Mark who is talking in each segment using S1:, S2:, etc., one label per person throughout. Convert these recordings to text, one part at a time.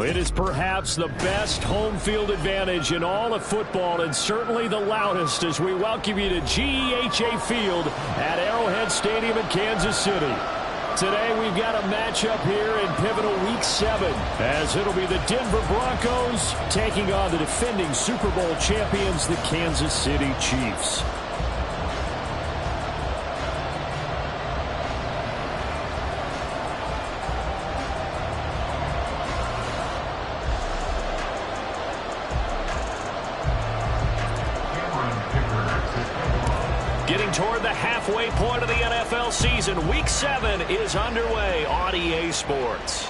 S1: It is perhaps the best home field advantage in all of football, and certainly the loudest, as we welcome you to GEHA Field at Arrowhead Stadium in Kansas City. Today we've got a matchup here in pivotal Week 7, as it'll be the Denver Broncos taking on the defending Super Bowl champions, the Kansas City Chiefs. Getting toward the halfway point of the NFL season, Week 7 is underway on EA Sports.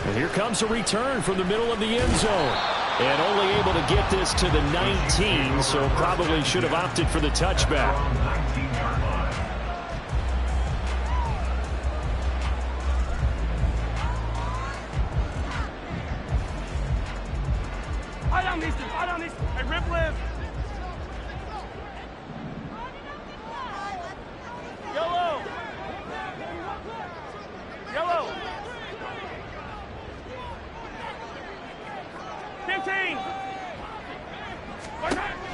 S1: And here comes a return from the middle of the end zone. And only able to get this to the 19, so probably should have opted for the touchback.
S2: Hey, rip live. Yellow. Yellow. 15.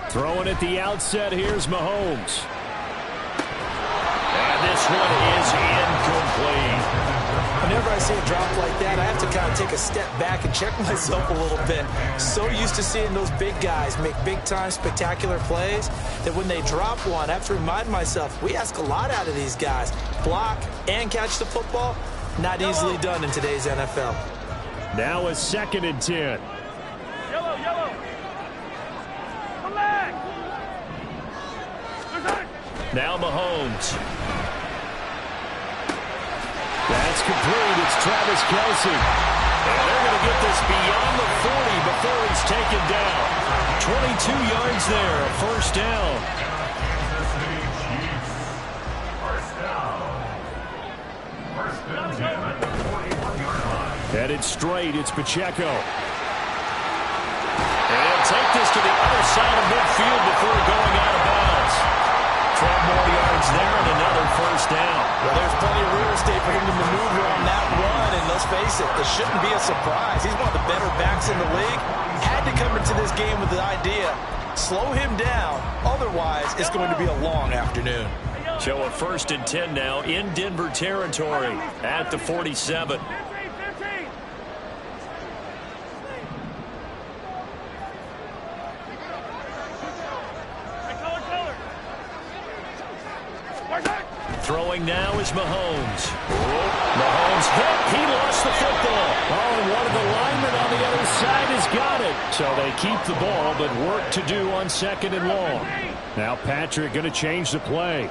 S1: Throwing at the outset, here's Mahomes. And this one is incomplete.
S3: Whenever I see a drop like that, I have to kind of take a step back and check myself a little bit. So used to seeing those big guys make big-time spectacular plays that when they drop one, I have to remind myself, we ask a lot out of these guys. Block and catch the football, not easily done in today's NFL.
S1: Now a 2nd and 10.
S2: Yellow. Come back.
S1: Now Mahomes. That's complete. It's Travis Kelce. And they're going to get this beyond the 40 before he's taken down. 22 yards there, a first down. Headed straight, it's Pacheco. And he'll take this to the other side of midfield before going out of bounds. 12 more yards there and another first down.
S3: Well, there's plenty of real estate for him to maneuver on that run, and let's face it, it shouldn't be a surprise. He's one of the better backs in the league. Had to come into this game with the idea, slow him down, otherwise it's going to be a long afternoon.
S1: So a 1st and 10 now in Denver territory at the 47. Throwing now is Mahomes. Mahomes hit. He lost the football. Oh, and one of the linemen on the other side has got it. So they keep the ball, but work to do on 2nd and long. Now Patrick going to change the play.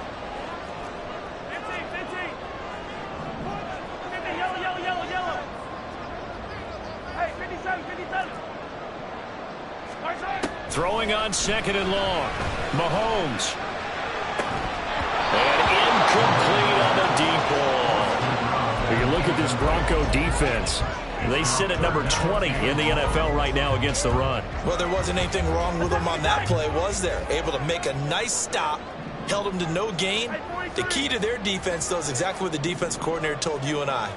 S2: Yellow. Hey, 57.
S1: Throwing on 2nd and long. Mahomes. And incomplete on the deep ball. If you look at this Bronco defense, they sit at number 20 in the NFL right now against the run.
S3: Well, there wasn't anything wrong with them on that play, was there? Able to make a nice stop, held them to no gain. The key to their defense, though, is exactly what the defense coordinator told you and I.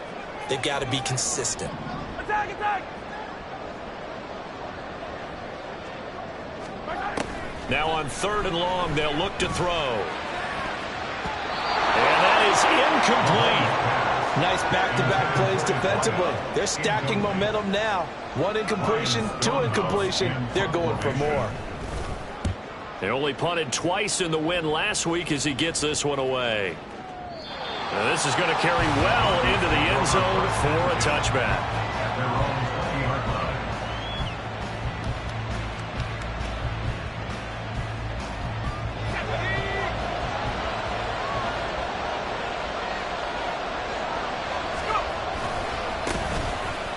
S3: They've got to be consistent.
S2: Attack.
S1: Now on 3rd and long, they'll look to throw. And that is incomplete.
S3: Nice back-to-back plays defensively. They're stacking momentum now. 1 incompletion, 2 incompletion. They're going for more.
S1: They only punted twice in the win last week as he gets this one away. Now this is going to carry well into the end zone for a touchback.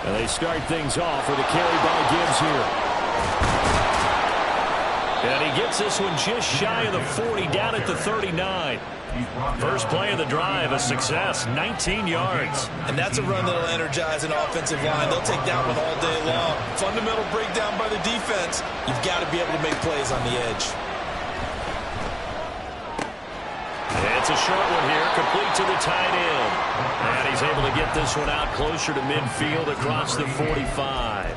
S1: And they start things off with a carry by Gibbs here. And he gets this one just shy of the 40, down at the 39. First play of the drive, a success, 19 yards.
S3: And that's a run that'll energize an offensive line. They'll take that one all day long. Fundamental breakdown by the defense. You've got to be able to make plays on the edge.
S1: It's a short one here, complete to the tight end. And he's able to get this one out closer to midfield across the 45.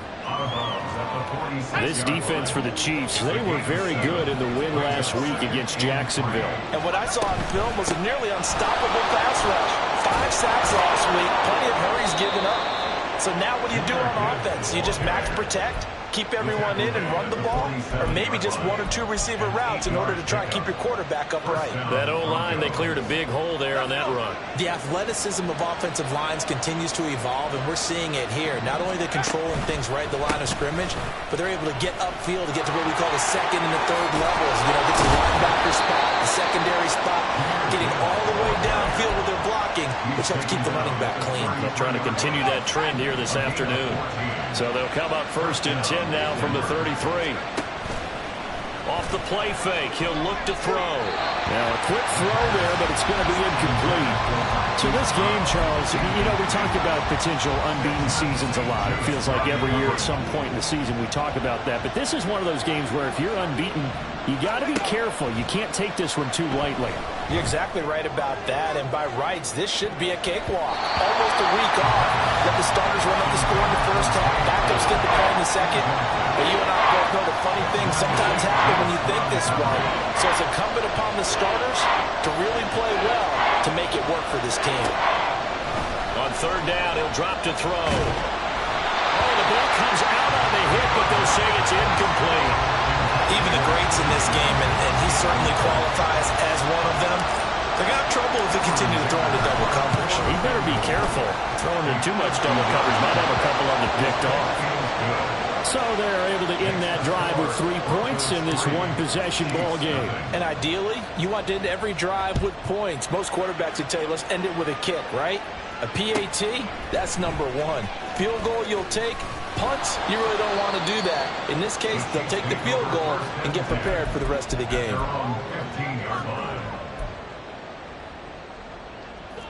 S1: This defense for the Chiefs, they were very good in the win last week against Jacksonville.
S3: And what I saw on film was a nearly unstoppable pass rush. 5 sacks last week, plenty of hurries given up. So now what do you do on offense? You just max protect, keep everyone in and run the ball, or maybe just 1 or 2 receiver routes in order to try and keep your quarterback upright.
S1: That O-line, they cleared a big hole there on that run.
S3: The athleticism of offensive lines continues to evolve, and we're seeing it here. Not only are they controlling things right at the line of scrimmage, but they're able to get upfield to get to what we call the second and the third levels. You know, get to the linebacker spot, the secondary spot, getting all the way downfield with their blocking, which helps keep the running back clean.
S1: They're trying to continue that trend here this afternoon. So they'll come up 1st and 10 now from the 33. Off the play fake, he'll look to throw.
S4: Now a quick throw there, but it's going to be incomplete. So this game, Charles, you know, we talk about potential unbeaten seasons a lot. It feels like every year at some point in the season we talk about that. But this is one of those games where if you're unbeaten, you got to be careful. You can't take this one too lightly.
S3: You're exactly right about that, and by rights, this should be a cakewalk. Almost a week off. Let the starters run up the score in the first half, backups get the play in the second. But you and I both know the funny things sometimes happen when you think this way. So it's incumbent upon the starters to really play well to make it work for this team.
S1: On 3rd down, he'll drop to throw. Oh, the ball comes out on the hit, but they'll say it's incomplete.
S3: Even the greats in this game, and he certainly qualifies as one of them, they're going to have trouble if they continue to throw into double coverage.
S1: He better be careful. Throwing in too much double coverage might have a couple of them picked off.
S4: So they're able to end that drive with 3 points in this one-possession ball game.
S3: And ideally, you want to end every drive with points. Most quarterbacks would tell you, let's end it with a kick, right? A PAT, that's number 1. Field goal you'll take. Punts, you really don't want to do that. In this case, they'll take the field goal and get prepared for the rest of the game.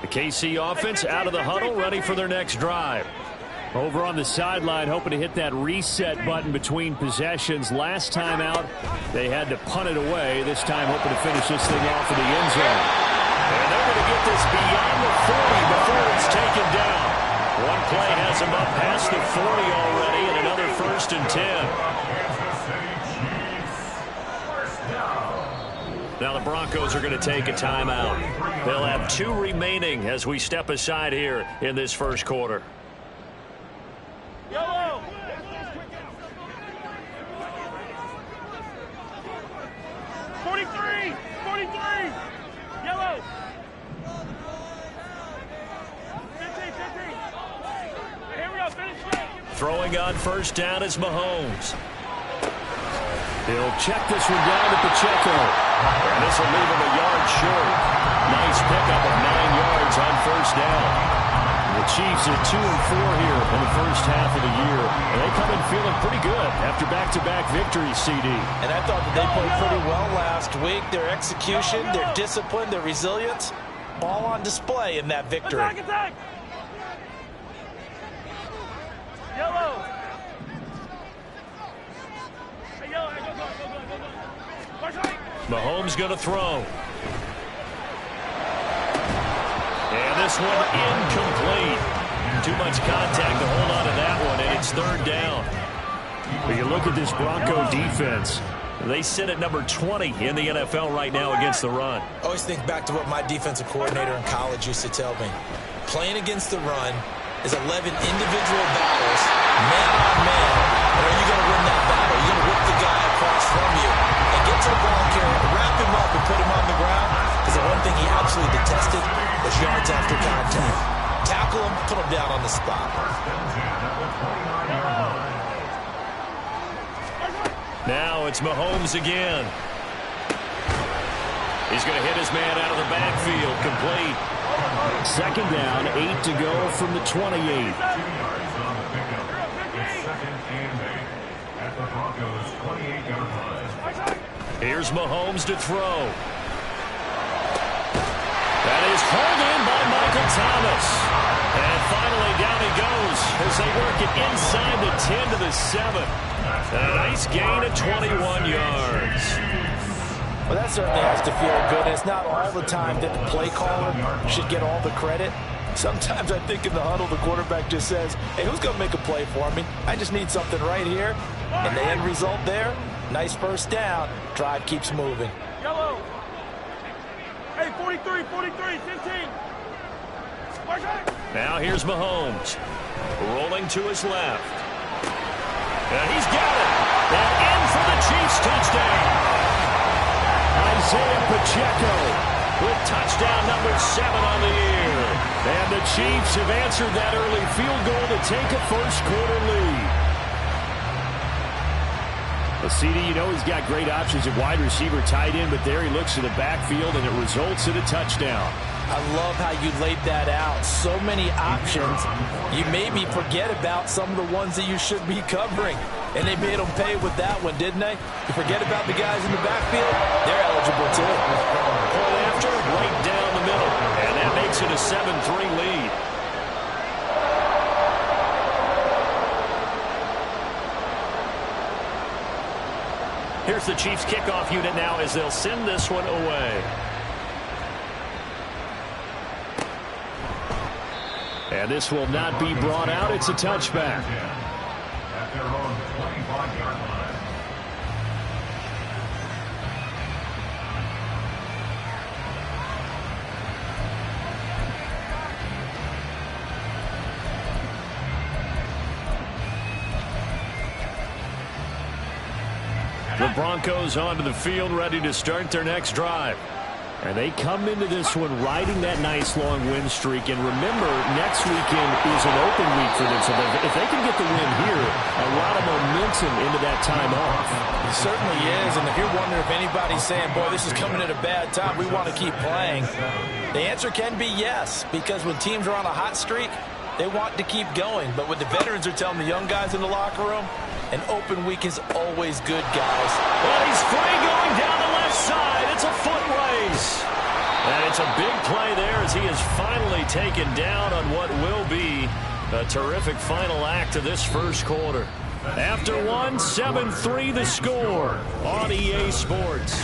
S1: The KC offense out of the huddle, ready for their next drive.
S4: Over on the sideline, hoping to hit that reset button between possessions. Last time out, they had to punt it away. This time, hoping to finish this thing off in the end zone.
S1: And they're going to get this beyond the 40 before it's taken down. One play has him up past the 40 already, and another 1st and 10. Now the Broncos are going to take a timeout. They'll have 2 remaining as we step aside here in this first quarter.
S2: Yellow. 43. 43. Yellow. 15. Here we go. Finish straight.
S1: Throwing on 1st down is Mahomes.
S4: He'll check this one down to Pacheco.
S1: And this will leave him a yard short. Nice pickup of 9 yards on 1st down.
S4: The Chiefs are 2-4 here in the first half of the year. And they come in feeling pretty good after back-to-back victories, CD.
S3: And I thought that they played pretty well last week. Their execution, their discipline, their resilience, all on display in that victory.
S2: Attack. Yellow. Hey, yellow. Hey, go.
S1: Mahomes going to throw. And this one incomplete. Too much contact to hold on to that one, and it's 3rd down.
S4: But you look at this Bronco defense.
S1: They sit at number 20 in the NFL right now against the run.
S3: I always think back to what my defensive coordinator in college used to tell me. Playing against the run is 11 individual battles, man on man. And are you going to win that battle? You're going to whip the guy across from you and get to the ball carrier, wrap him up, and put him on the ground. Because the one thing he absolutely detested was yards after contact. Tackle him, put him down on the spot.
S1: Now it's Mahomes again. He's going to hit his man out of the backfield, complete.
S4: 2nd down, 8 to go from the 28.
S5: At the Broncos 28-yard line.
S1: Here's Mahomes to throw. That is hauled in by Michael Thomas. And finally down he goes as they work it inside the 10 to the 7. A nice gain of 21 yards.
S3: Well, that certainly has to feel good. It's not all the time that the play caller should get all the credit. Sometimes I think in the huddle, the quarterback just says, hey, who's going to make a play for me? I just need something right here. And the end result there, nice first down. Drive keeps moving.
S2: Yellow. Hey, 43, 43, 15.
S1: Now here's Mahomes. Rolling to his left. And he's got it. And in for the Chiefs touchdown. Isaiah Pacheco with touchdown number 7 on the year. And the Chiefs have answered that early field goal to take a first-quarter lead. Well, CD, you know he's got great options at wide receiver, tight end, but there he looks to the backfield, and it results in a touchdown.
S3: I love how you laid that out. So many options. You made me forget about some of the ones that you should be covering. And they made them pay with that one, didn't they? You forget about the guys in the backfield, they're eligible too.
S1: Point after, right down the middle. And that makes it a 7-3 lead. Here's the Chiefs kickoff unit now as they'll send this one away. And this will not be brought out. It's a touchback.
S5: At their own 25-yard line.
S1: The Broncos onto the field, ready to start their next drive. And they come into this one riding that nice long win streak. And remember, next weekend is an open week for them. So if they can get the win here, a lot of momentum into that time off.
S3: It certainly is. And if you're wondering if anybody's saying, boy, this is coming at a bad time, we want to keep playing, the answer can be yes. Because when teams are on a hot streak, they want to keep going. But what the veterans are telling the young guys in the locker room, an open week is always good, guys.
S1: Well, he's free going down the left side. It's a foot race. And it's a big play there as he is finally taken down on what will be a terrific final act of this first quarter. After one, 7-3 the score on EA Sports.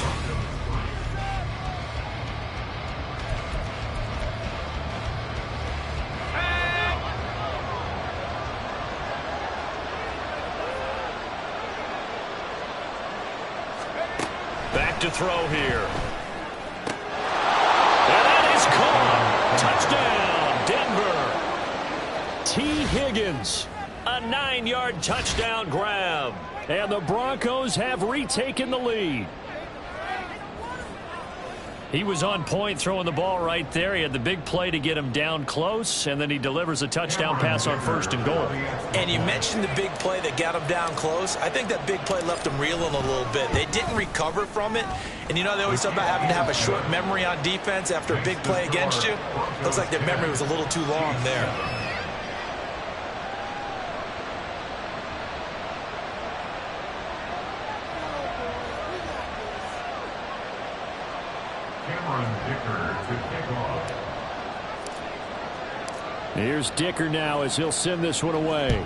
S1: Back to throw here. And that is caught. Touchdown, Denver. T. Higgins, a 9-yard touchdown grab. And the Broncos have retaken the lead. He was on point throwing the ball right there. He had the big play to get him down close, and then he delivers a touchdown pass on 1st and goal.
S3: And you mentioned the big play that got him down close. I think that big play left him reeling a little bit. They didn't recover from it. And you know they always talk about having to have a short memory on defense after a big play against you. Looks like their memory was a little too long there.
S1: Here's Dicker now as he'll send this one away.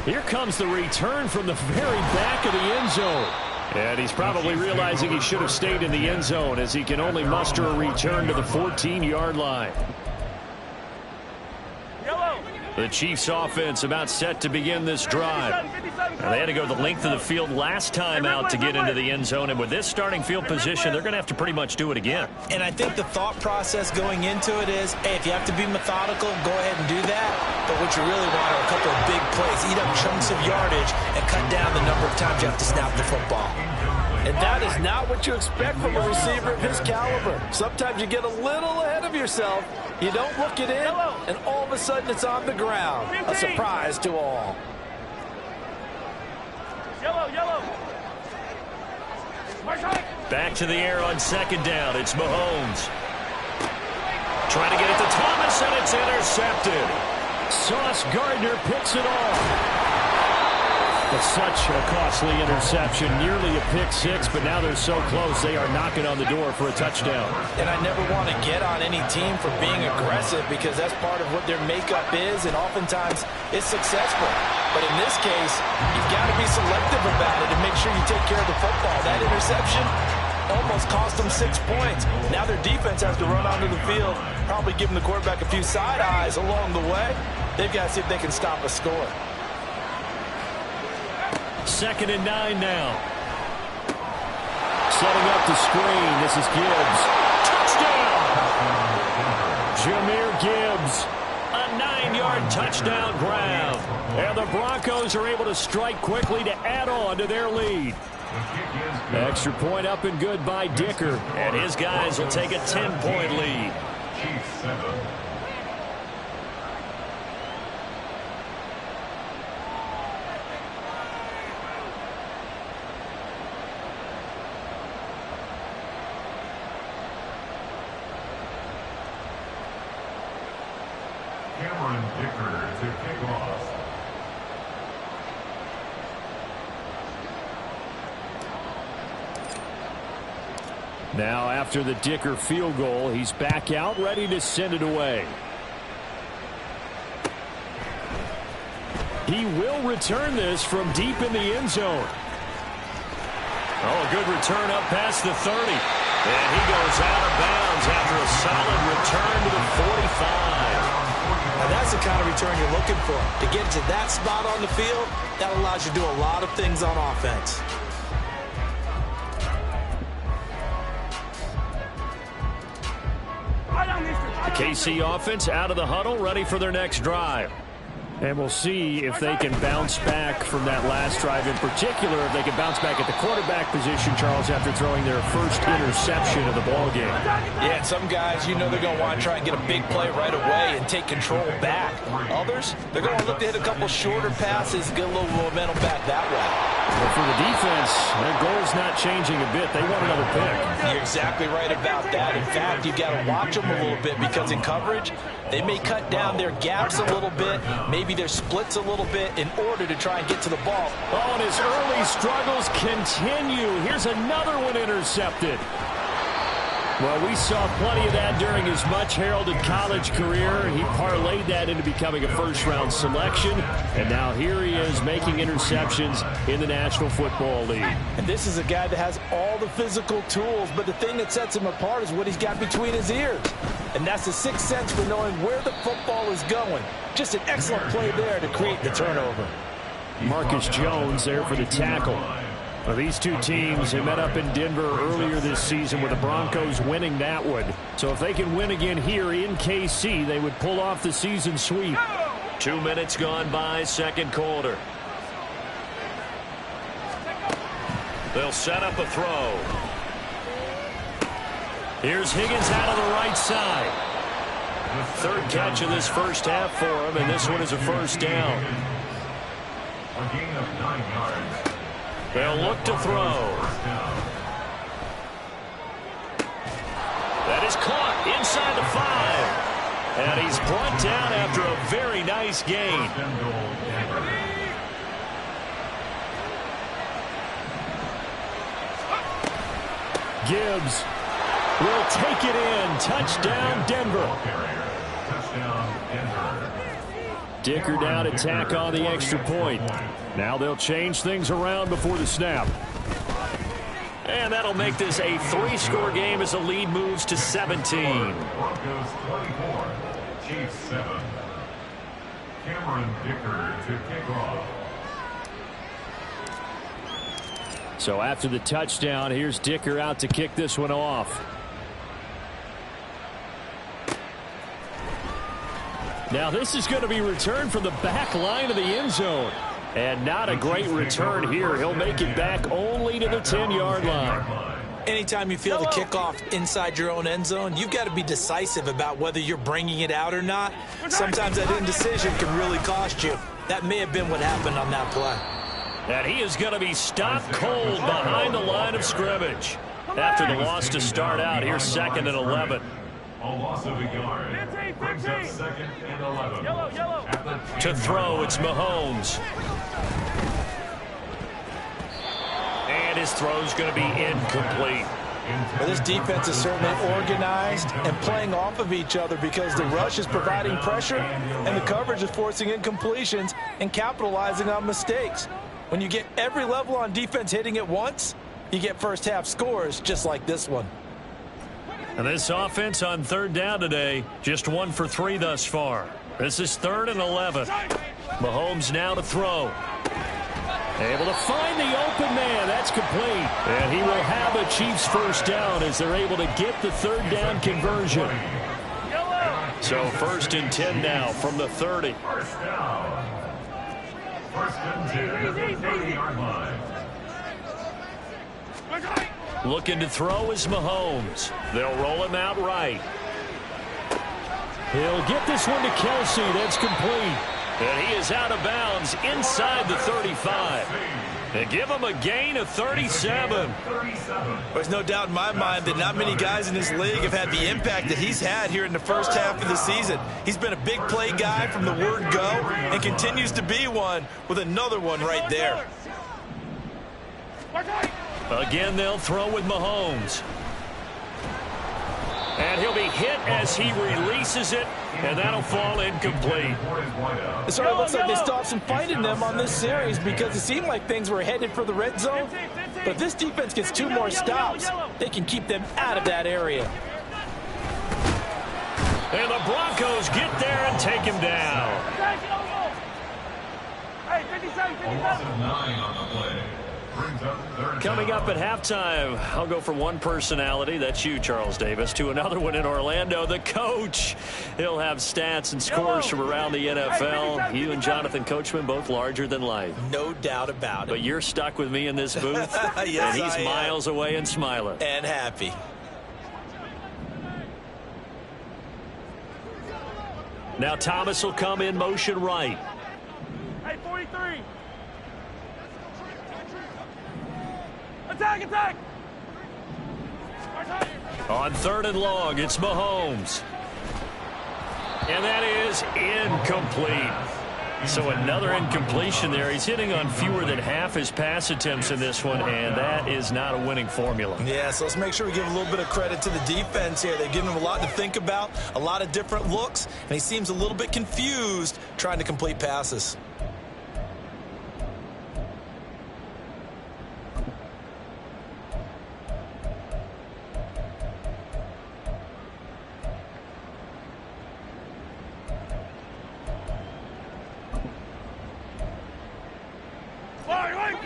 S1: Here comes the return from the very back of the end zone. And he's probably realizing he should have stayed in the end zone as he can only muster a return to the 14-yard line. The Chiefs offense about set to begin this drive. Now, they had to go the length of the field last time out to get into the end zone, and with this starting field position, they're going to have to pretty much do it again.
S3: And I think the thought process going into it is, hey, if you have to be methodical, go ahead and do that. But what you really want are a couple of big plays, eat up chunks of yardage, and cut down the number of times you have to snap the football. And that is not what you expect from a receiver of his caliber. Sometimes you get a little ahead of yourself. You don't look it in, and all of a sudden it's on the ground. A surprise to all.
S2: Yellow.
S1: Back to the air on 2nd down. It's Mahomes. Trying to get it to Thomas, and it's intercepted. Sauce Gardner picks it off. It's such a costly interception, nearly a pick six, but now they're so close they are knocking on the door for a touchdown.
S3: And I never want to get on any team for being aggressive because that's part of what their makeup is, and oftentimes it's successful. But in this case, you've got to be selective about it and make sure you take care of the football. That interception almost cost them 6 points. Now their defense has to run onto the field, probably giving the quarterback a few side eyes along the way. They've got to see if they can stop a score.
S1: 2nd and 9 now. Setting up the screen. This is Gibbs. Touchdown! Jahmyr Gibbs. A 9-yard touchdown grab. And the Broncos are able to strike quickly to add on to their lead. Extra point up and good by Dicker. And his guys will take a 10-point lead.
S5: Chiefs 7. Dicker to kick off.
S1: Now after the Dicker field goal, he's back out ready to send it away. He will return this from deep in the end zone. Oh, a good return up past the 30. And he goes out of bounds after a solid return to the 45.
S3: Now that's the kind of return you're looking for. To get to that spot on the field, that allows you to do a lot of things on offense.
S1: The KC offense out of the huddle, ready for their next drive. And we'll see if they can bounce back from that last drive, in particular, if they can bounce back at the quarterback position, Charles, after throwing their first interception of the ballgame.
S3: Yeah, and some guys, you know they're going to want to try and get a big play right away and take control back. Others, they're going to look to hit a couple shorter passes, get a little momentum back that way.
S1: Well, for the defense, their goal's not changing a bit. They want another pick.
S3: You're exactly right about that. In fact, you've got to watch them a little bit because in coverage, they may cut down their gaps a little bit, maybe their splits a little bit in order to try and get to the ball.
S1: Oh, and his early struggles continue. Here's another one intercepted. Well, we saw plenty of that during his much-heralded college career. He parlayed that into becoming a first-round selection, and now here he is making interceptions in the National Football League.
S3: And this is a guy that has all the physical tools, but the thing that sets him apart is what he's got between his ears. And that's the sixth sense for knowing where the football is going. Just an excellent play there to create the turnover.
S1: Marcus Jones there for the tackle. Well, these two teams have met up in Denver earlier this season with the Broncos winning that one. So if they can win again here in KC, they would pull off the season sweep. 2 minutes gone by, second quarter. They'll set up a throw. Here's Higgins out of the right side. Third catch of this first half for him, and this one is a first down.
S5: A gain of 9 yards.
S1: They'll look to throw. That is caught inside the 5. And he's brought down after a very nice gain. Gibbs will take it in. Touchdown, Denver. Dicker down to tack on the extra point. Now they'll change things around before the snap. And that'll make this a 3-score game as the lead moves to 17.
S5: Broncos 24, Chiefs 7. Cameron Dicker to kick off.
S1: So after the touchdown, here's Dicker out to kick this one off. Now this is going to be returned from the back line of the end zone. And not a great return here. He'll make it back only to the 10-yard line.
S3: Anytime you feel the kickoff inside your own end zone, you've got to be decisive about whether you're bringing it out or not. Sometimes that indecision can really cost you. That may have been what happened on that play.
S1: And he is going to be stopped cold behind the line of scrimmage. After the loss to start out, here's 2nd and 11.
S5: A loss of a yard. Brings up 2nd and 11.
S2: Yellow.
S1: To throw, it's Mahomes. his throw's going to be incomplete.
S3: Well, this defense is certainly organized and playing off of each other because the rush is providing pressure and the coverage is forcing incompletions and capitalizing on mistakes. When you get every level on defense hitting at once, you get first half scores just like this one.
S1: And this offense on third down today, just 1 for 3 thus far. This is 3rd and 11. Mahomes now to throw. Able to find the open man. That's complete. And he will have a Chiefs first down as they're able to get the third down conversion. So 1st and 10 now from the 30.
S5: First down. 1st and 10 at the 30-yard line.
S1: Looking to throw is Mahomes. They'll roll him out right. He'll get this one to Kelsey. That's complete. And he is out of bounds inside the 35. And give him a gain of 37.
S3: There's no doubt in my mind that not many guys in this league have had the impact that he's had here in the first half of the season. He's been a big play guy from the word go and continues to be one with another one right there.
S1: Again, they'll throw with Mahomes. And he'll be hit as he releases it, and that'll fall incomplete.
S3: It sort of looks like they stopped some fight in them on this series because it seemed like things were headed for the red zone. But if this defense gets 2 more stops, they can keep them out of that area.
S1: And the Broncos get there and take him down.
S2: Hey, 57, 57.
S5: Loss of 9 on the play.
S1: Coming up at halftime, I'll go from one personality, that's you, Charles Davis, to another one in Orlando, the coach. He'll have stats and scores from around the NFL. You and Jonathan Coachman both larger than life.
S3: No doubt about it.
S1: But you're stuck with me in this booth,
S3: Yes,
S1: and he's
S3: I am.
S1: miles away and smiling.
S3: And happy.
S1: Now Thomas will come in motion right.
S2: Hey, 43. Attack, attack.
S1: On 3rd and long, it's Mahomes. And that is incomplete. So another incompletion there. He's hitting on fewer than half his pass attempts in this one, and that is not a winning formula.
S3: Yeah, so let's make sure we give a little bit of credit to the defense here. They've given him a lot to think about, a lot of different looks, and he seems a little bit confused trying to complete passes.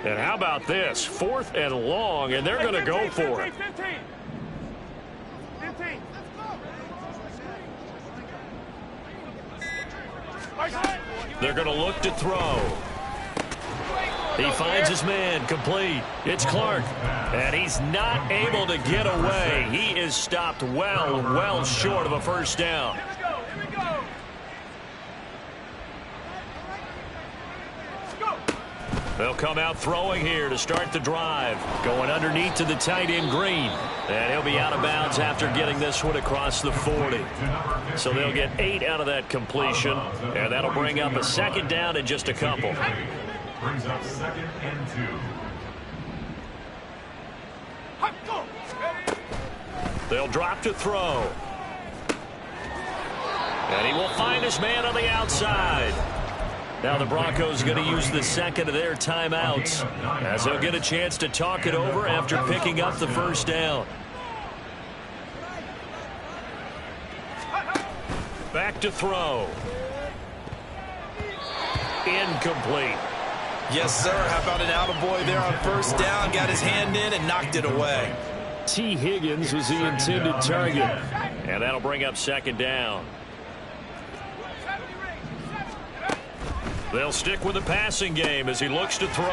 S1: And how about this? 4th and long, and they're going to go for it.
S2: 15.
S1: They're going to look to throw. He finds his man, complete. It's Clark, and he's not able to get away. He is stopped well short of a first down.
S2: Here we go.
S1: They'll come out throwing here to start the drive. Going underneath to the tight end Green. And he'll be out of bounds after getting this one across the 40. So they'll get 8 out of that completion. And that'll bring up a 2nd down in just a couple.
S5: Brings up 2nd and 2.
S1: They'll drop to throw. And he will find his man on the outside. Now the Broncos are going to use the 2nd of their timeouts as they'll get a chance to talk it over after picking up the first down. Back to throw. Incomplete.
S3: Yes, sir. How about an attaboy there on first down? Got his hand in and knocked it away.
S1: T. Higgins was the intended target. And that'll bring up 2nd down. They'll stick with the passing game as he looks to throw.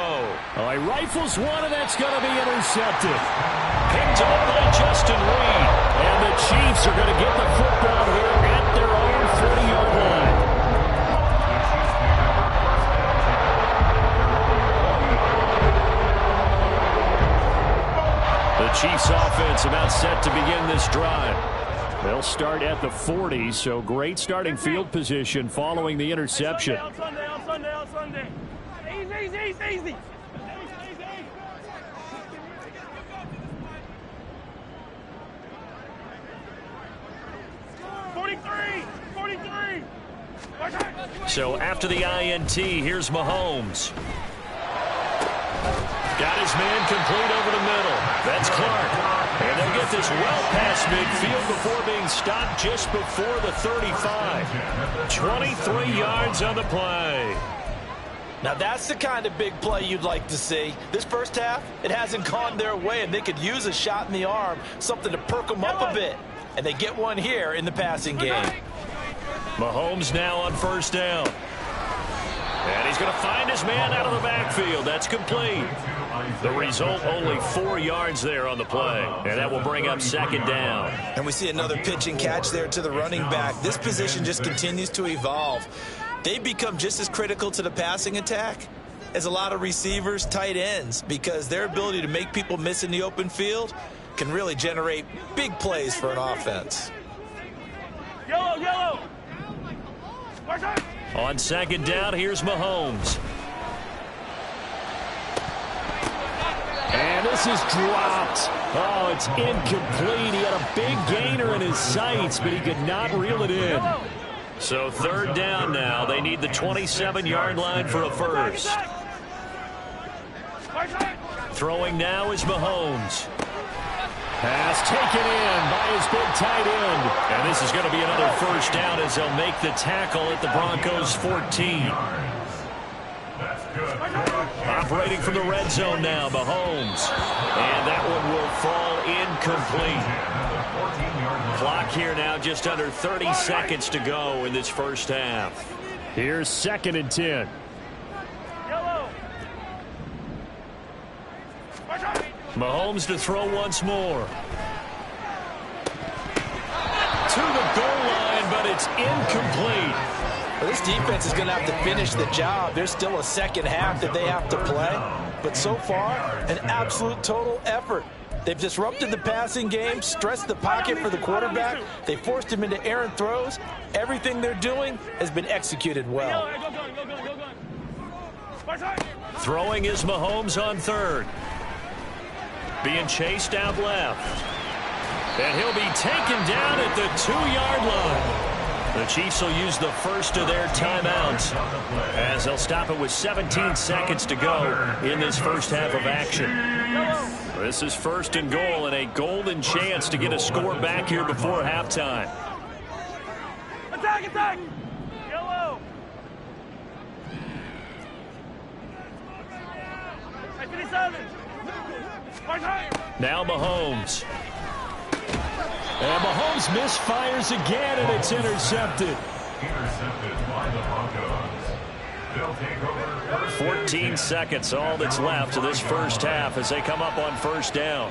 S1: Oh, he rifles one, and that's going to be intercepted. Picked up by Justin Reed. And the Chiefs are going to get the football here at their own 40-yard line. The Chiefs offense about set to begin this drive. They'll start at the 40, so great starting field position following the interception.
S2: On Sunday. Easy. 43. 43.
S1: So after the INT, here's Mahomes. Got his man complete over the middle. That's Clark. And they'll get this well past midfield before being stopped just before the 35. 23 yards on the play.
S3: Now that's the kind of big play you'd like to see. This first half, it hasn't gone their way, and they could use a shot in the arm, something to perk them up a bit. And they get one here in the passing game.
S1: Mahomes now on first down. And he's going to find his man out of the backfield. That's complete. The result, only 4 yards there on the play. And that will bring up second down.
S3: And we see another pitch and catch there to the running back. This position just continues to evolve. They become just as critical to the passing attack as a lot of receivers, tight ends, because their ability to make people miss in the open field can really generate big plays for an offense.
S2: Yellow, yellow.
S1: On second down, here's Mahomes.
S4: And this is dropped. Oh, it's incomplete. He had a big gainer in his sights, but he could not reel it in.
S1: So third down now. They need the 27-yard line for a first. Throwing now is Mahomes.
S4: Pass taken in by his big tight end.
S1: And this is going to be another first down as they'll make the tackle at the Broncos 14. Operating from the red zone now, Mahomes. And that one will fall incomplete. Clock here now, just under 30 seconds to go in this first half.
S4: Here's second and 10.
S1: Mahomes to throw once more. To the goal line, but it's incomplete.
S3: Well, this defense is going to have to finish the job. There's still a second half that they have to play. But so far, an absolute total effort. They've disrupted the passing game, stressed the pocket for the quarterback. They forced him into errant throws. Everything they're doing has been executed well.
S1: Throwing is Mahomes on third. Being chased out left. And he'll be taken down at the 2-yard line. The Chiefs will use the first of their timeouts as they'll stop it with 17 seconds to go in this first half of action. This is first and goal and a golden chance to get a score back here before halftime.
S2: Attack, attack! Yellow! Hey, 57!
S1: Now Mahomes.
S4: And Mahomes misfires again, and it's intercepted.
S5: Intercepted by the Broncos. They'll take over.
S1: 14 seconds, all that's left of this first half as they come up on first down.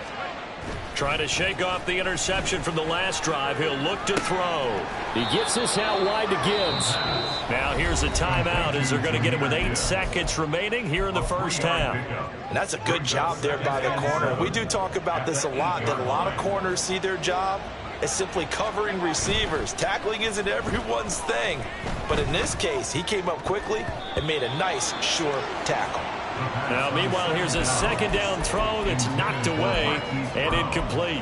S1: Trying to shake off the interception from the last drive. He'll look to throw.
S4: He gets this out wide to Gibbs.
S1: Now here's a timeout as they're going to get it with 8 seconds remaining here in the first half.
S3: And that's a good job there by the corner. We do talk about this a lot, that a lot of corners see their job as simply covering receivers. Tackling isn't everyone's thing. But in this case, he came up quickly and made a nice, sure tackle.
S1: Now, meanwhile, here's a second down throw that's knocked away and incomplete.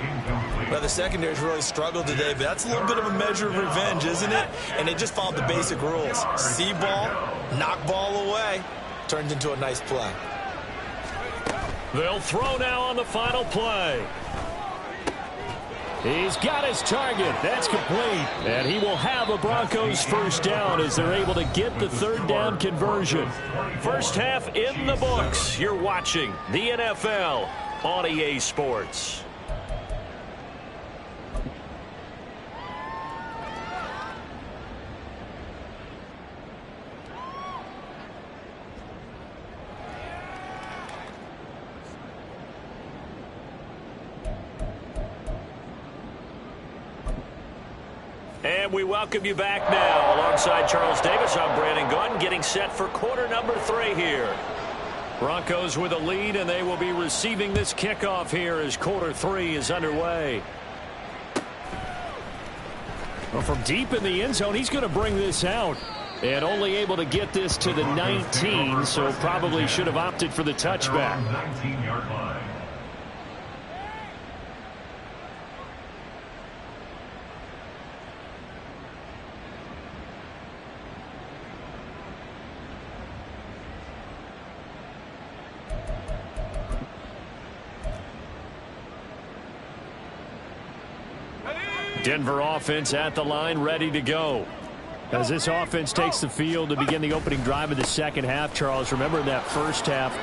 S3: Well, the secondary's really struggled today, but that's a little bit of a measure of revenge, isn't it? And they just followed the basic rules. See ball, knock ball away. Turned into a nice play.
S1: They'll throw now on the final play.
S4: He's got his target. That's complete. And he will have a Broncos first down as they're able to get the third down conversion.
S1: First half in the books. You're watching the NFL on EA Sports. And we welcome you back now. Alongside Charles Davis, I'm Brandon Gunn, getting set for quarter number 3 here. Broncos with a lead, and they will be receiving this kickoff here as quarter 3 is underway.
S4: Well, from deep in the end zone, he's going to bring this out. And only able to get this to the 19, so probably should have opted for the touchback.
S5: 19-yard line.
S1: Denver offense at the line, ready to go.
S4: As this offense takes the field to begin the opening drive of the second half, Charles, remember that first half,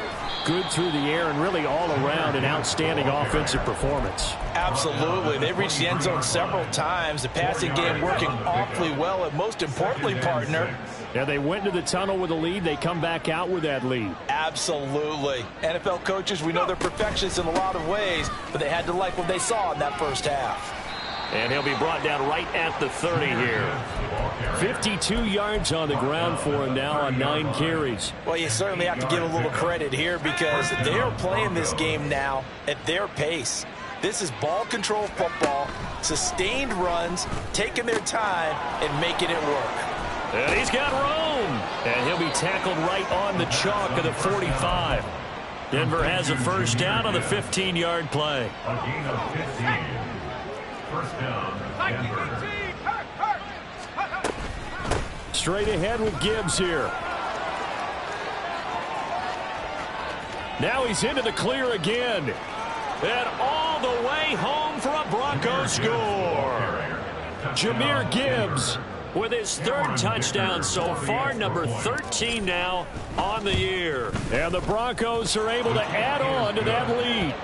S4: good through the air and really all around an outstanding offensive performance.
S3: Absolutely. They reached the end zone several times. The passing game working awfully well, and most importantly, partner,
S4: yeah, they went into the tunnel with a lead. They come back out with that lead.
S3: Absolutely. NFL coaches, we know they're perfectionists in a lot of ways, but they had to like what they saw in that first half.
S1: And he'll be brought down right at the 30 here.
S4: 52 yards on the ground for him now on 9 carries.
S3: Well, you certainly have to give a little credit here because they are playing this game now at their pace. This is ball control football, sustained runs, taking their time and making it work.
S1: And he's got room. And he'll be tackled right on the chalk of the 45. Denver has a first down on the 15-yard play.
S5: A gain of 15. First down, Denver.
S4: Straight ahead with Gibbs here.
S1: Now he's into the clear again. And all the way home for a Broncos score. Jahmyr Gibbs with his 3rd touchdown so far, number 13 now on the year.
S4: And the Broncos are able to add on to that lead.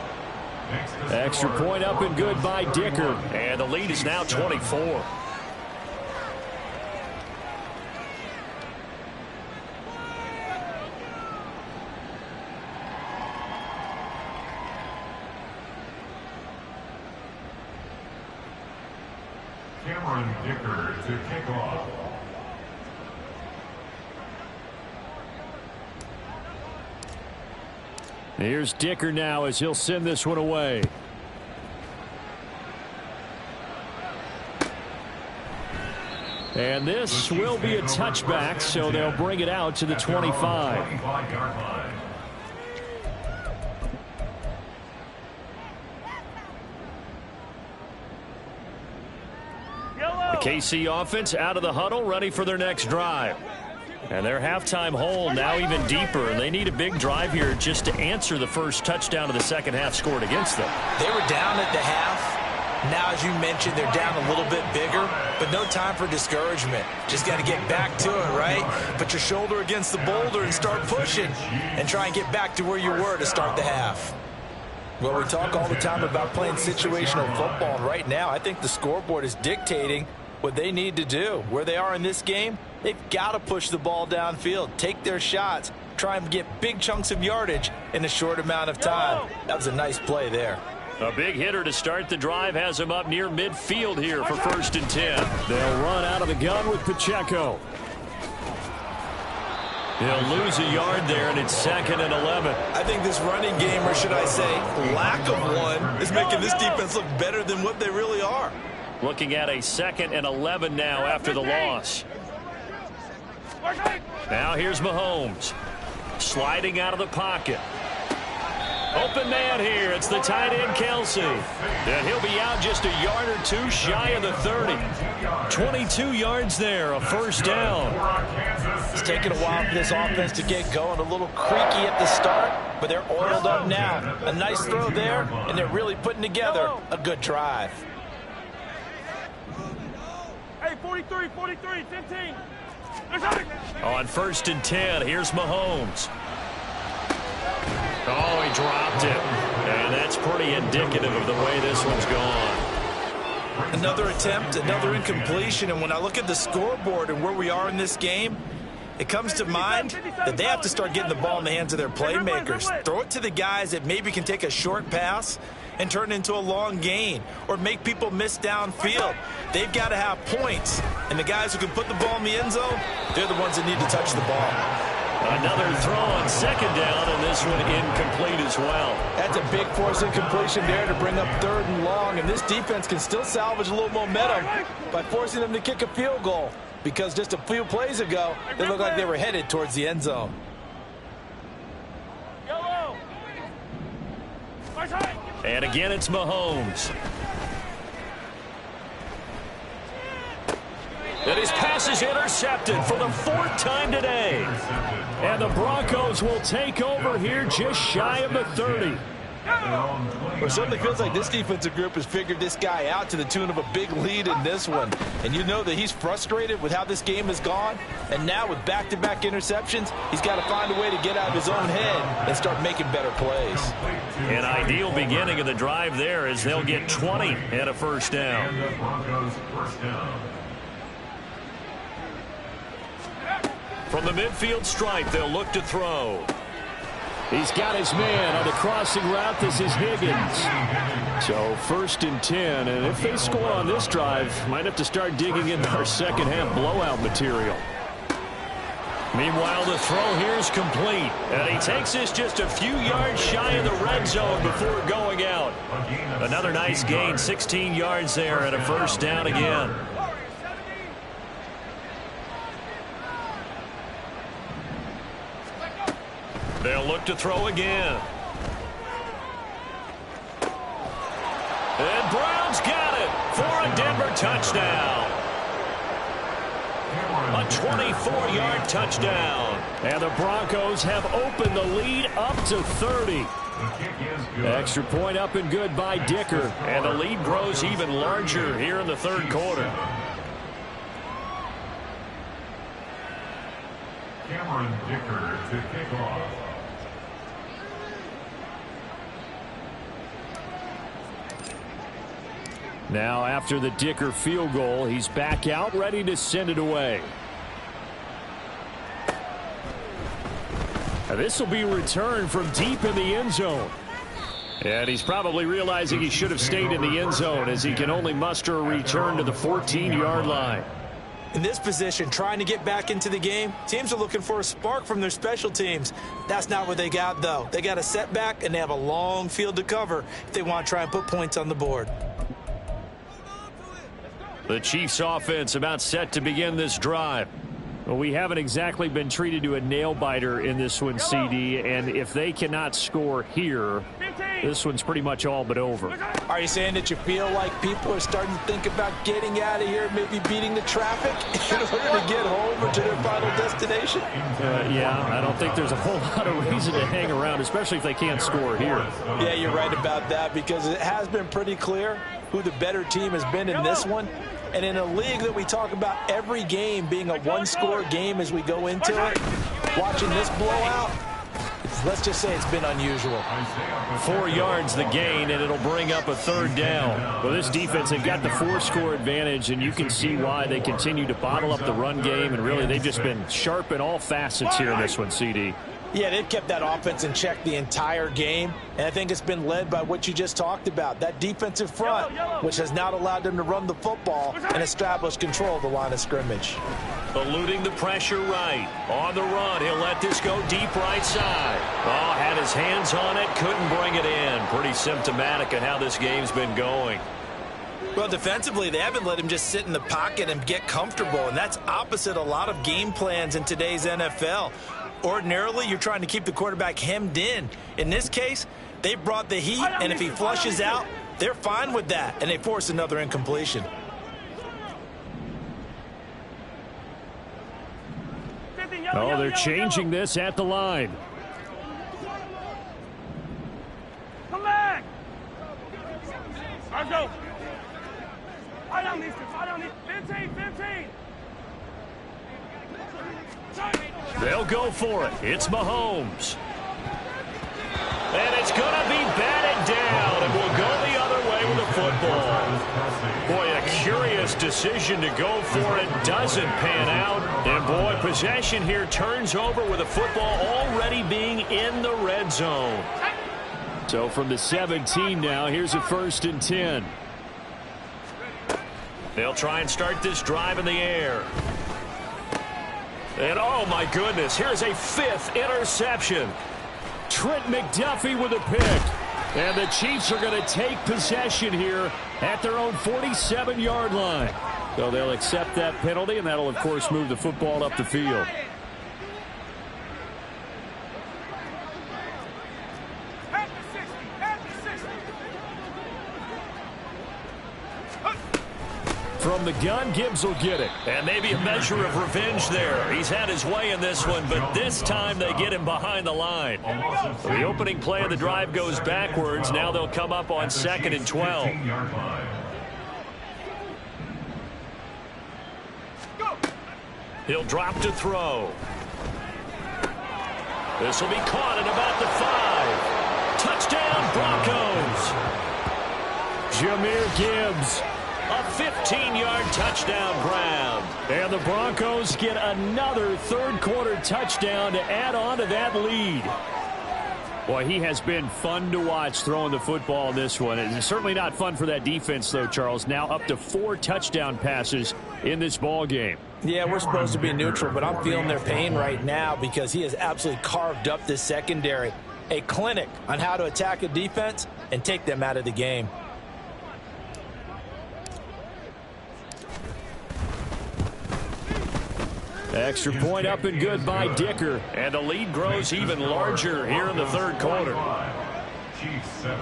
S4: Extra point up and good by Dicker.
S1: And the lead is now 24.
S5: Dicker to kick off.
S4: Here's Dicker now as he'll send this one away. And this will be a touchback, so they'll bring it out to the 25.
S5: 25-yard line.
S1: KC offense out of the huddle, ready for their next drive. And their halftime hole now even deeper, and they need a big drive here just to answer the first touchdown of the second half scored against them.
S3: They were down at the half. Now, as you mentioned, they're down a little bit bigger, but no time for discouragement. Just got to get back to it, right? Put your shoulder against the boulder and start pushing and try and get back to where you were to start the half. Well, we talk all the time about playing situational football, and right now I think the scoreboard is dictating what they need to do. Where they are in this game, they've got to push the ball downfield, take their shots, try and get big chunks of yardage in a short amount of time. That was a nice play there.
S1: A big hitter to start the drive has him up near midfield here for 1st and 10.
S4: They'll run out of the gun with Pacheco.
S1: He'll lose a yard there, and it's 2nd and 11.
S3: I think this running game, or should I say lack of one, is making this defense look better than what they really are.
S1: Looking at a 2nd and 11 now after the loss. Now here's Mahomes. Sliding out of the pocket. Open man here. It's the tight end, Kelsey. And he'll be out just a yard or two shy of the 30. 22 yards there, a first down.
S3: It's taken a while for this offense to get going. A little creaky at the start, but they're oiled up now. A nice throw there, and they're really putting together a good drive.
S2: Hey, 43, 43, 15.
S1: On 1st and 10, here's Mahomes. Oh, he dropped it. And that's pretty indicative of the way this one's gone.
S3: Another attempt, another incompletion, and when I look at the scoreboard and where we are in this game, it comes to mind that they have to start getting the ball in the hands of their playmakers. Throw it to the guys that maybe can take a short pass and turn it into a long gain or make people miss downfield. They've got to have points, and the guys who can put the ball in the end zone, they're the ones that need to touch the ball.
S1: Another throw on 2nd down, and this one incomplete as well.
S3: That's a big force incompletion there to bring up 3rd and long, and this defense can still salvage a little momentum by forcing them to kick a field goal, because just a few plays ago, they looked like they were headed towards the end zone.
S1: And again, it's Mahomes. And his pass is intercepted for the 4th time today.
S4: And the Broncos will take over here just shy of the 30.
S3: Well, it certainly feels like this defensive group has figured this guy out to the tune of a big lead in this one. And you know that he's frustrated with how this game has gone. And now with back-to-back interceptions, he's got to find a way to get out of his own head and start making better plays.
S1: An ideal beginning of the drive there as they'll get 20 and a first down.
S5: And the Broncos first down.
S1: From the midfield stripe, they'll look to throw.
S4: He's got his man on the crossing route. This is Higgins. So 1st and 10. And if they score on this drive, might have to start digging into our second half blowout material.
S1: Meanwhile, the throw here is complete. And he takes this just a few yards shy of the red zone before going out. Another nice gain, 16 yards there and a first down again. They'll look to throw again. And Brown's got it for a Denver touchdown. A 24-yard touchdown.
S4: And the Broncos have opened the lead up to 30. Extra point up and good by Dicker.
S1: And the lead grows even larger here in the third quarter.
S5: Cameron Dicker to kick off.
S4: Now after the Dicker field goal, he's back out ready to send it away. This will be returned from deep in the end zone. And he's probably realizing he should have stayed in the end zone as he can only muster a return to the 14-yard line.
S3: In this position, trying to get back into the game, teams are looking for a spark from their special teams. That's not what they got, though. They got a setback, and they have a long field to cover if they want to try and put points on the board.
S1: The Chiefs offense about set to begin this drive.
S4: Well, we haven't exactly been treated to a nail-biter in this one, CD, and if they cannot score here, this one's pretty much all but over.
S3: Are you saying that you feel like people are starting to think about getting out of here, maybe beating the traffic in order to get home or to their final destination?
S4: Yeah, I don't think there's a whole lot of reason to hang around, especially if they can't score here.
S3: Yeah, you're right about that because it has been pretty clear who the better team has been in this one. And in a league that we talk about every game being a one-score game as we go into it, watching this blowout, let's just say it's been unusual.
S1: 4 yards the gain, and it'll bring up a third down.
S4: Well, this defense, they've got the 4-score advantage, and you can see why they continue to bottle up the run game, and really they've just been sharp in all facets here in this one, CD.
S3: Yeah, they've kept that offense in check the entire game, and I think it's been led by what you just talked about, that defensive front, which has not allowed them to run the football and establish control of the line of scrimmage.
S1: Eluding the pressure right. On the run, he'll let this go deep right side. Oh, had his hands on it, couldn't bring it in. Pretty symptomatic of how this game's been going.
S3: Well, defensively, they haven't let him just sit in the pocket and get comfortable, and that's opposite a lot of game plans in today's NFL. Ordinarily, you're trying to keep the quarterback hemmed in. In this case, they brought the heat, and if he flushes out, they're fine with that, and they force another incompletion.
S4: Oh, they're changing this at the line.
S2: Come back! Let's go. I don't need 15, 15.
S1: They'll go for it. It's Mahomes. And it's going to be batted down, and we'll go the other way with the football. Boy, a curious decision to go for it. Doesn't pan out. And, boy, possession here turns over with the football already being in the red zone.
S4: So from the 17 now, here's a 1st and 10.
S1: They'll try and start this drive in the air. And, oh, my goodness, here's a 5th interception.
S4: Trent McDuffie with a pick. And the Chiefs are going to take possession here at their own 47-yard line. So they'll accept that penalty, and that'll, of course, move the football up the field. From
S1: From the gun, Gibbs will get it.
S4: And maybe a measure of revenge there. He's had his way in this one, but this time they get him behind the line. The opening play of the drive goes backwards. Now they'll come up on 2nd and 12. He'll drop to throw. This will be caught at about the 5. Touchdown, Broncos.
S1: Jahmyr Gibbs.
S4: A 15-yard touchdown grab.
S1: And the Broncos get another third-quarter touchdown to add on to that lead. Boy, he has been fun to watch throwing the football in this one. It's certainly not fun for that defense, though, Charles. Now up to 4 touchdown passes in this ball game.
S3: Yeah, we're supposed to be neutral, but I'm feeling their pain right now because he has absolutely carved up this secondary. A clinic on how to attack a defense and take them out of the game.
S1: Extra point up and good by Dicker.
S4: And the lead grows even larger here in the third quarter.
S5: Chiefs 7.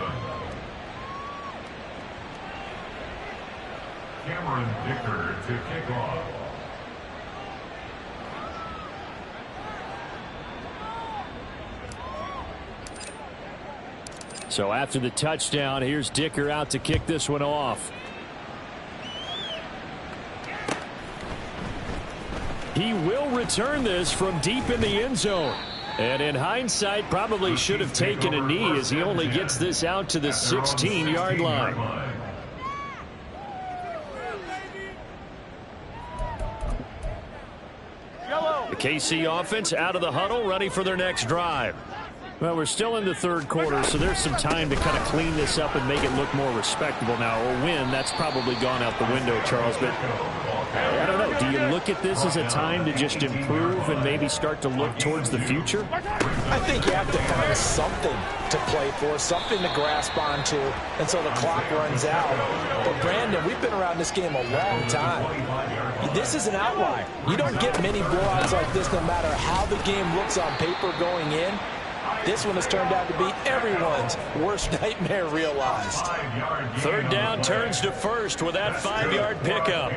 S5: Cameron Dicker to kick off.
S1: So after the touchdown, here's Dicker out to kick this one off. He will return this from deep in the end zone. And in hindsight, probably should have taken a knee as he only gets this out to the 16-yard line.
S4: The KC offense out of the huddle, ready for their next drive.
S1: Well, we're still in the third quarter, so there's some time to kind of clean this up and make it look more respectable now. Or win, that's probably gone out the window, Charles. But I don't know. Do you look at this as a time to just improve and maybe start to look towards the future?
S3: I think you have to find something to play for, something to grasp onto until the clock runs out. But, Brandon, we've been around this game a long time. This is an outlier. You don't get many blowouts like this no matter how the game looks on paper going in. This one has turned out to be everyone's worst nightmare realized.
S4: Third down turns to first with that 5-yard pickup.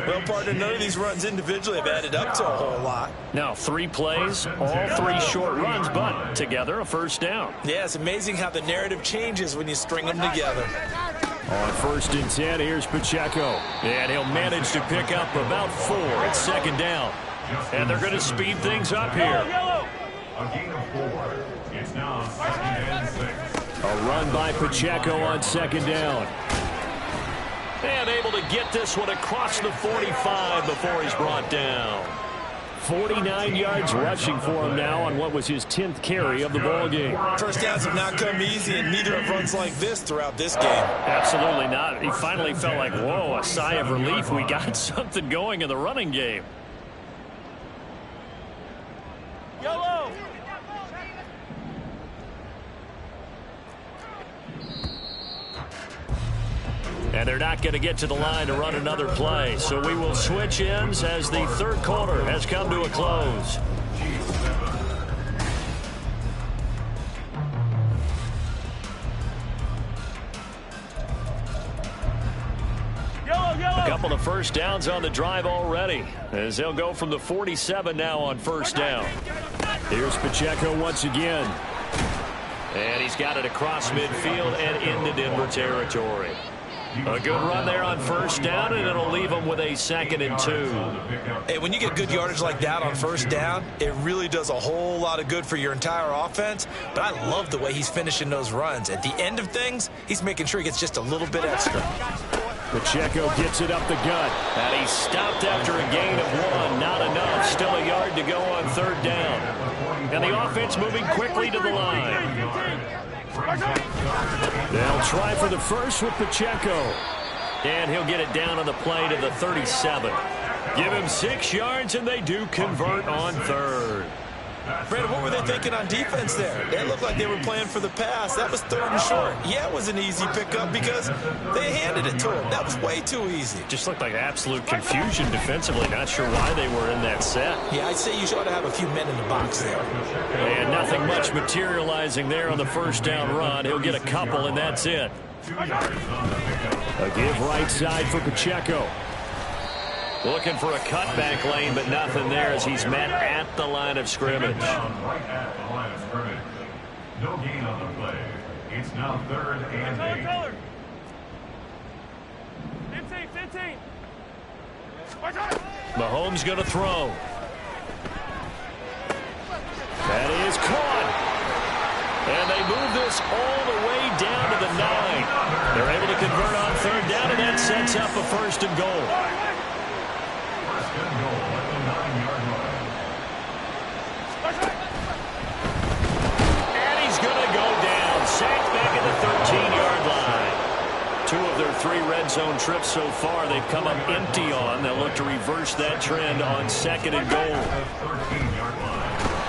S3: Well, partner, none of these runs individually have added up to a whole lot.
S4: Now 3 plays, all 3 short runs, but together a first down.
S3: Yeah, it's amazing how the narrative changes when you string them together.
S1: On 1st and 10, here's Pacheco.
S4: And he'll manage to pick up about 4 at 2nd down. And they're going to speed things up here.
S5: A gain of 4. It's now 2nd and 6.
S1: A run by Pacheco on 2nd down.
S4: And able to get this one across the 45 before he's brought down.
S1: 49 yards rushing for him now on what was his 10th carry of the ball game.
S3: First downs have not come easy, and neither have runs like this throughout this game.
S4: Absolutely not. He finally felt like, whoa, a sigh of relief. We got something going in the running game.
S2: Yellow.
S4: And they're not going to get to the line to run another play. So we will switch ends as the third quarter has come to a close. A couple of first downs on the drive already, as they'll go from the 47 now on first down.
S1: Here's Pacheco once again.
S4: And he's got it across midfield and into Denver territory. A good run there on first down, and it'll leave them with a 2nd and 2.
S3: Hey, when you get good yardage like that on first down, it really does a whole lot of good for your entire offense. But I love the way he's finishing those runs. At the end of things, he's making sure he gets just a little bit extra.
S1: Pacheco gets it up the gut.
S4: And he's stopped after a gain of 1. Not enough. Still a yard to go on third down. And the offense moving quickly to the line.
S1: They'll try for the first with Pacheco.
S4: And he'll get it down on the play to the 37. Give him 6 yards, and they do convert on third.
S3: Brandon, what were they thinking on defense there? They looked like they were playing for the pass. That was 3rd and short. Yeah, it was an easy pickup because they handed it to him. That was way too easy.
S4: Just looked like absolute confusion defensively. Not sure why they were in that set.
S3: Yeah, I'd say you should have a few men in the box there.
S4: And nothing much materializing there on the first down run. He'll get a couple, and that's it.
S1: A give right side for Pacheco. Looking for a cutback lane, but nothing there as he's met at the line of scrimmage.
S5: Right at the line of scrimmage. No gain on the play. It's now 3rd and 8.
S2: 15.
S1: Mahomes going to throw. That is caught. And they move this all the way down to the 9. They're able to convert on 3rd down, and that sets up a 1st and goal.
S5: 1st and goal at the 9-yard line.
S1: And he's going to go down. Sacked back at the 13-yard line. 2 of their 3 red zone trips so far they've come up empty on. They'll look to reverse that trend on 2nd and goal.
S5: 13-yard line.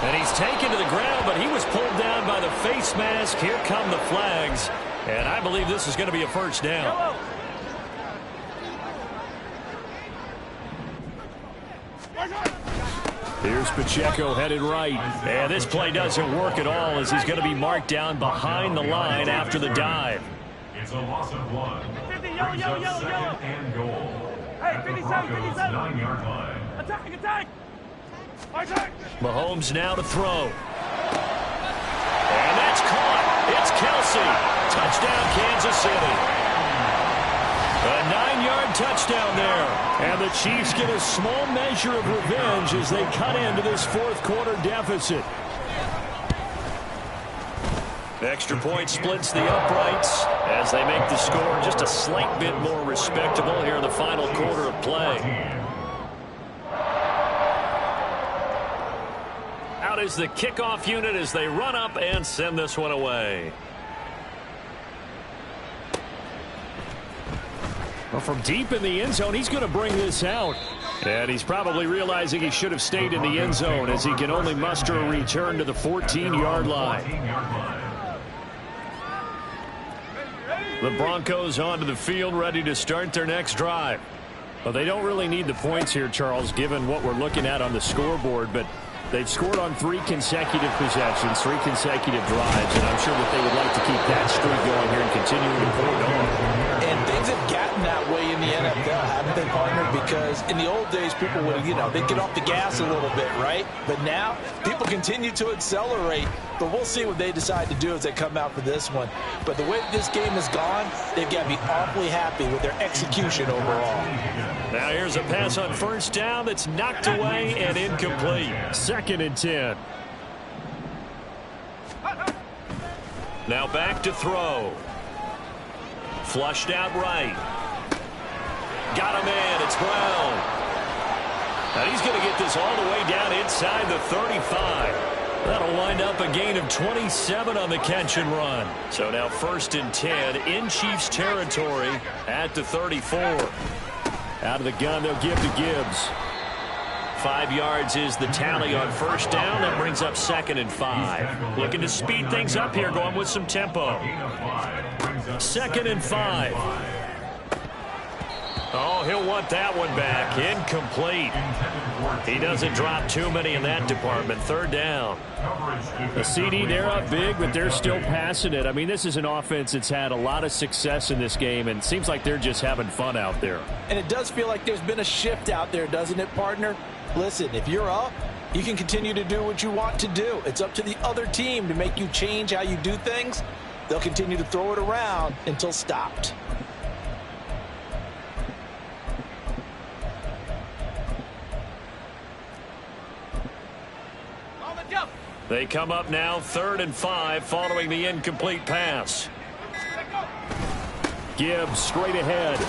S1: And he's taken to the ground, but he was pulled down by the face mask. Here come the flags. And I believe this is going to be a 1st down. Here's Pacheco headed right. And this play doesn't work at all as he's going to be marked down behind the line after the dive.
S5: It's a loss of 1.
S2: 50,
S5: Brings
S2: yellow,
S5: up
S2: yellow.
S5: 2nd and goal.
S2: Hey,
S5: At the
S2: 57,
S5: Broncos'
S2: 57.
S5: 9-yard line.
S2: Attack.
S1: Mahomes now to throw. And that's caught. It's Kelsey. Touchdown, Kansas City. A 9-yard touchdown there. And the Chiefs get a small measure of revenge as they cut into this 4th quarter deficit. Extra point splits the uprights as they make the score just a slight bit more respectable here in the final quarter of play. Out is the kickoff unit as they run up and send this one away. Well, from deep in the end zone, he's going to bring this out. And he's probably realizing he should have stayed in the end zone as he can only muster a return to the 14-yard line. The Broncos onto the field, ready to start their next drive. Well, they don't really need the points here, Charles, given what we're looking at on the scoreboard, but they've scored on 3 consecutive possessions, 3 consecutive drives, and I'm sure that they would like to keep that streak going here and continuing to pour it on.
S3: And things have gotten that way in the NFL, haven't they, partner? Because in the old days, people would, they'd get off the gas a little bit, right? But now, people continue to accelerate. But we'll see what they decide to do as they come out for this one. But the way this game has gone, they've got to be awfully happy with their execution overall.
S1: Now here's a pass on 1st down that's knocked away and incomplete. 2nd and 10. Now back to throw. Flushed out right. Got him in. It's Brown. And he's going to get this all the way down inside the 35. That'll wind up a gain of 27 on the catch and run. So now 1st and 10 in Chiefs territory at the 34. Out of the gun, they'll give to Gibbs. 5 yards is the tally on 1st down. That brings up 2nd and 5. Looking to speed things up here, going with some tempo. 2nd and 5. Oh, he'll want that one back. Incomplete. He doesn't drop too many in that department. 3rd down. The CD, they're up big, but they're still passing it. I mean, this is an offense that's had a lot of success in this game, and it seems like they're just having fun out there.
S3: And it does feel like there's been a shift out there, doesn't it, partner? Listen, if you're up, you can continue to do what you want to do. It's up to the other team to make you change how you do things. They'll continue to throw it around until stopped.
S1: They come up now 3rd and 5 following the incomplete pass. Gibbs straight ahead.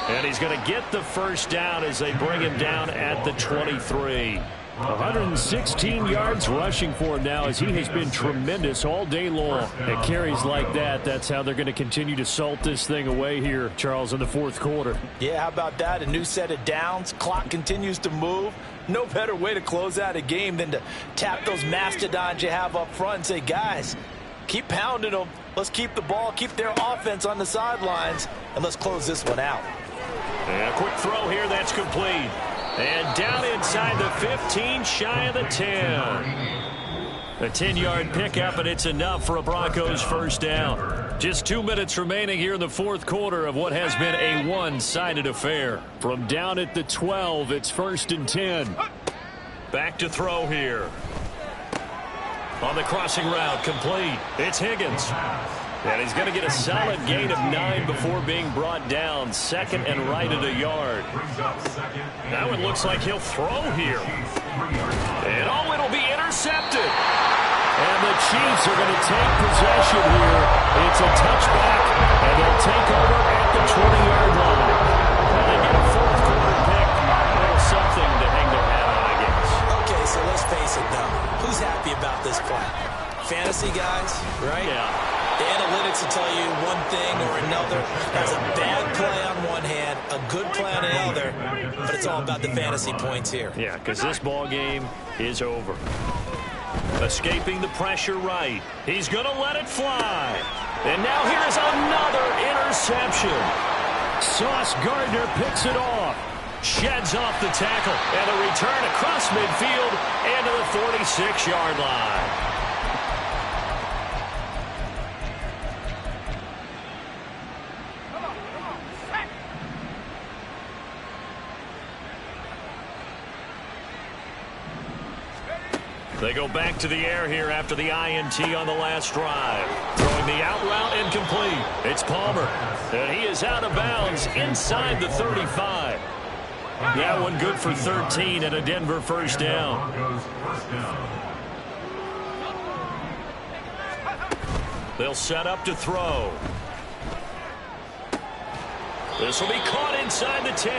S1: And he's going to get the 1st down as they bring him down at the 23. 116 yards rushing for him now as he has been tremendous all day long. And carries like that, that's how they're going to continue to salt this thing away here, Charles, in the 4th quarter.
S3: Yeah, how about that? A new set of downs. Clock continues to move. No better way to close out a game than to tap those mastodons you have up front and say, guys, keep pounding them. Let's keep the ball, keep their offense on the sidelines, and let's close this one out.
S1: And a quick throw here, that's complete. And down inside the 15, shy of the 10. A 10-yard pickup, and it's enough for a Broncos first down. Just 2 minutes remaining here in the fourth quarter of what has been a one-sided affair. From down at the 12, it's 1st and 10. Back to throw here. On the crossing route, complete. It's Higgins. And he's going to get a solid gain of 9 before being brought down. 2nd and right at a yard. Now it looks like he'll throw here. And oh, it'll be intercepted. And the Chiefs are going to take possession here. It's a touchback, and they'll take over at the 20-yard line. And they get a fourth quarter pick. A little something to hang their hat on, I guess.
S3: Okay, so let's face it, though. Who's happy about this play? Fantasy guys, right?
S1: Yeah.
S3: The analytics will tell you one thing or another. That's a bad play on one hand, a good play on the other, but it's all about the fantasy points here.
S1: Yeah, because this ball game is over. Escaping the pressure right. He's going to let it fly. And now here's another interception. Sauce Gardner picks it off. Sheds off the tackle. And a return across midfield and to the 46-yard line. They go back to the air here after the INT on the last drive. Throwing the out route incomplete. It's Palmer. And he is out of bounds inside the 35. That one good for 13 and a Denver first down. They'll set up to throw. This will be caught inside the 10.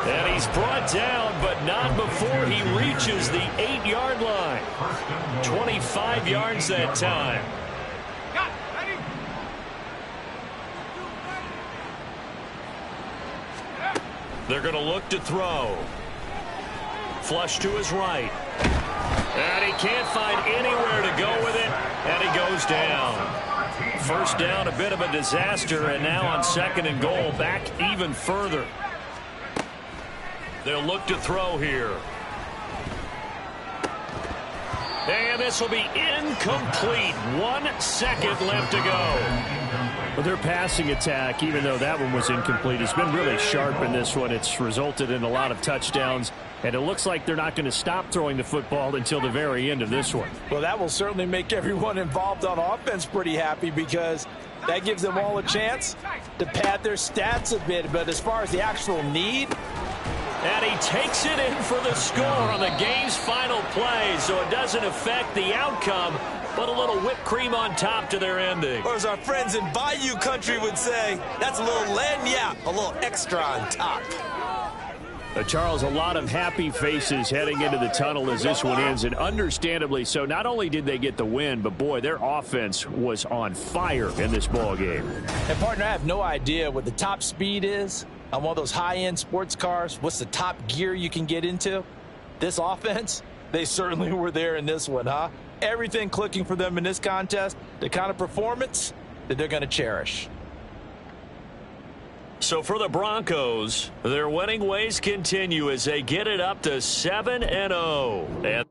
S1: And he's brought down, but not before he reaches the 8-yard line. 25 yards that time. They're going to look to throw. Flush to his right. And he can't find anywhere to go with it, and he goes down. First down, a bit of a disaster, and now on 2nd and goal, back even further. They'll look to throw here. And this will be incomplete. 1 second left to go.
S4: Well, their passing attack, even though that one was incomplete, has been really sharp in this one. It's resulted in a lot of touchdowns, and it looks like they're not going to stop throwing the football until the very end of this one.
S3: Well, that will certainly make everyone involved on offense pretty happy because that gives them all a chance to pad their stats a bit. But as far as the actual need,
S1: and he takes it in for the score on the game's final play, so it doesn't affect the outcome, but a little whipped cream on top to their ending.
S3: Or as our friends in Bayou Country would say, that's a little lagniappe, a little extra on top.
S4: Charles, a lot of happy faces heading into the tunnel as this one ends, and understandably so. Not only did they get the win, but boy, their offense was on fire in this ball game.
S3: And partner, I have no idea what the top speed is on one of those high-end sports cars. What's the top gear you can get into? This offense, they certainly were there in this one, huh? Everything clicking for them in this contest, the kind of performance that they're going to cherish.
S1: So for the Broncos, their winning ways continue as they get it up to 7-0.